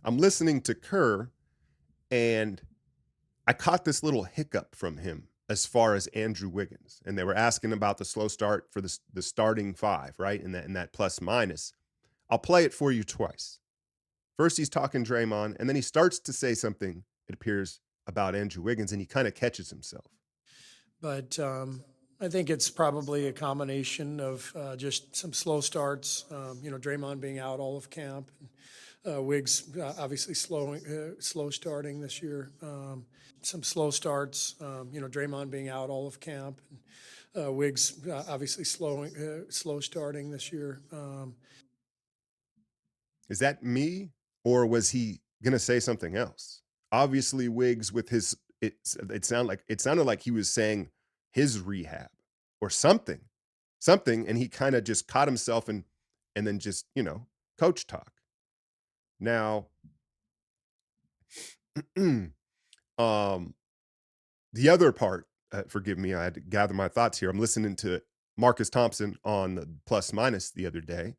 I'm listening to Kerr, and I caught this little hiccup from him as far as Andrew Wiggins, and they were asking about the slow start for the starting five, right? In that plus minus. I'll play it for you twice. First, he's talking Draymond, and then he starts to say something, it appears, about Andrew Wiggins, and he kind of catches himself. But I think it's probably a combination of just some slow starts. Draymond being out all of camp, and Wiggs obviously slow starting this year. Some slow starts. Draymond being out all of camp, and Wiggs obviously slow starting this year. Is that me, or was he gonna say something else? Obviously, Wiggs with his it sounded like he was saying his rehab or something, and he kind of just caught himself and then just coach talk. Now, um, the other part, forgive me, I had to gather my thoughts here. I'm listening to Marcus Thompson on the plus minus the other day,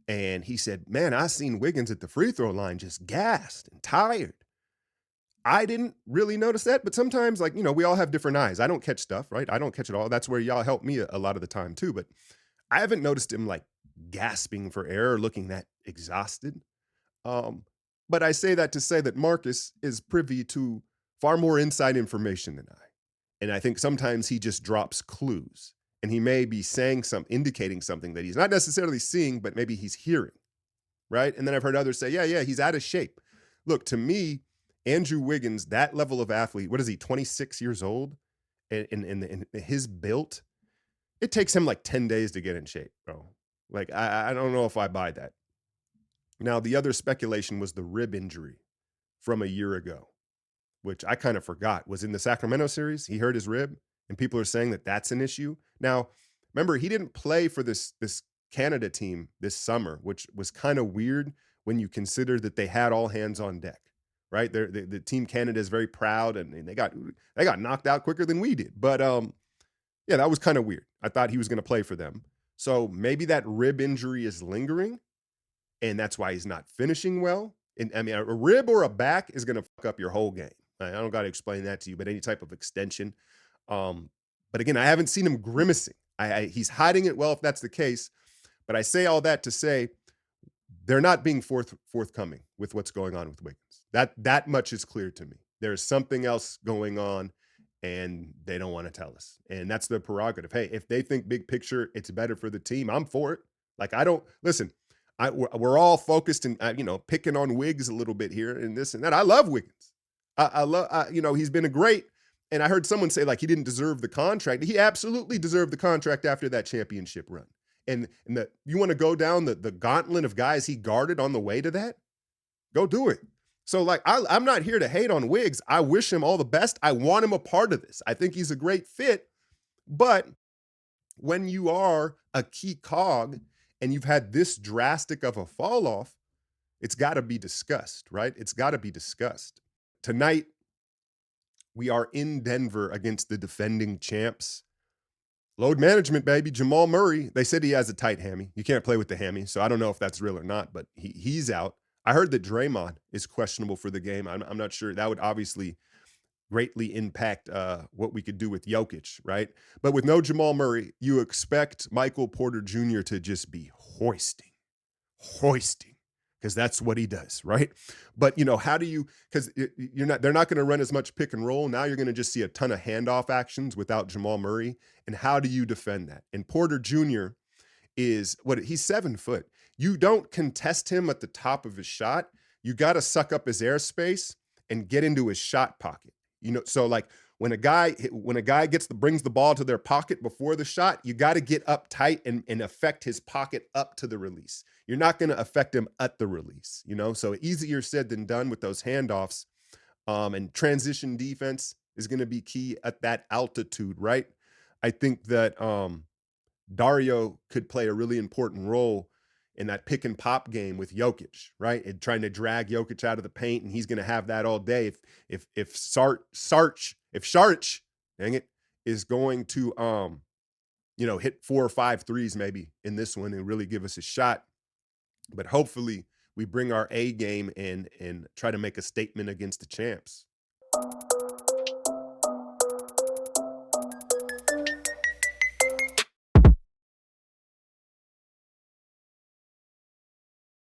and he said, "Man, I seen Wiggins at the free throw line just gassed and tired." I didn't really notice that, but sometimes, like, we all have different eyes. I don't catch stuff, right? I don't catch it all. That's where y'all help me a lot of the time too. But I haven't noticed him like gasping for air or looking that exhausted. Um, but I say that to say that Marcus is privy to far more inside information than I. And I think sometimes he just drops clues and he may be saying indicating something that he's not necessarily seeing, but maybe he's hearing, right? And then I've heard others say, yeah, he's out of shape. Look, to me, Andrew Wiggins, that level of athlete, what is he, 26 years old? And his built, it takes him like 10 days to get in shape, bro. Like, I don't know if I buy that. Now, the other speculation was the rib injury from a year ago, which I kind of forgot was in the Sacramento series. He hurt his rib, and people are saying that that's an issue. Now, remember, he didn't play for this Canada team this summer, which was kind of weird when you consider that they had all hands on deck, right? The team Canada is very proud, and they got knocked out quicker than we did. But yeah, that was kind of weird. I thought he was going to play for them, so maybe that rib injury is lingering and that's why he's not finishing well. And I mean, a rib or a back is going to fuck up your whole game. I don't got to explain that to you, but any type of extension. Um, but again, I haven't seen him grimacing. He's hiding it well if that's the case. But I say all that to say they're not being forthcoming with what's going on with Wiggins. That much is clear to me. There's something else going on, and they don't want to tell us. And that's their prerogative. Hey, if they think big picture, it's better for the team. I'm for it. Like I don't listen. We're all focused and picking on Wiggs a little bit here and this and that. I love Wiggins. I love he's been a great. And I heard someone say like he didn't deserve the contract. He absolutely deserved the contract after that championship run. And that you want to go down the gauntlet of guys he guarded on the way to that, go do it. So like I'm not here to hate on Wiggs. I wish him all the best. I want him a part of this. I think he's a great fit. But when you are a key cog and you've had this drastic of a fall off, it's got to be discussed, right? It's got to be discussed. Tonight, we are in Denver against the defending champs. Load management, baby. Jamal Murray. They said he has a tight hammy. You can't play with the hammy, so I don't know if that's real or not. But he's out. I heard that Draymond is questionable for the game. I'm not sure. That would obviously greatly impact what we could do with Jokic, right? But with no Jamal Murray, you expect Michael Porter Jr. to just be hoisting, because that's what he does, right? But how do you? Because they're not going to run as much pick and roll. Now you're going to just see a ton of handoff actions without Jamal Murray. And how do you defend that? And Porter Jr. is he's 7 foot. You don't contest him at the top of his shot. You got to suck up his airspace and get into his shot pocket. So like when a guy brings the ball to their pocket before the shot, you got to get up tight and affect his pocket up to the release. You're not going to affect him at the release, So easier said than done with those handoffs. And transition defense is going to be key at that altitude, right? I think that Dario could play a really important role in that pick and pop game with Jokic, right? And trying to drag Jokic out of the paint, and he's going to have that all day. If Saric, dang it, is going to hit 4 or 5 threes maybe in this one and really give us a shot. But hopefully we bring our A game and try to make a statement against the champs.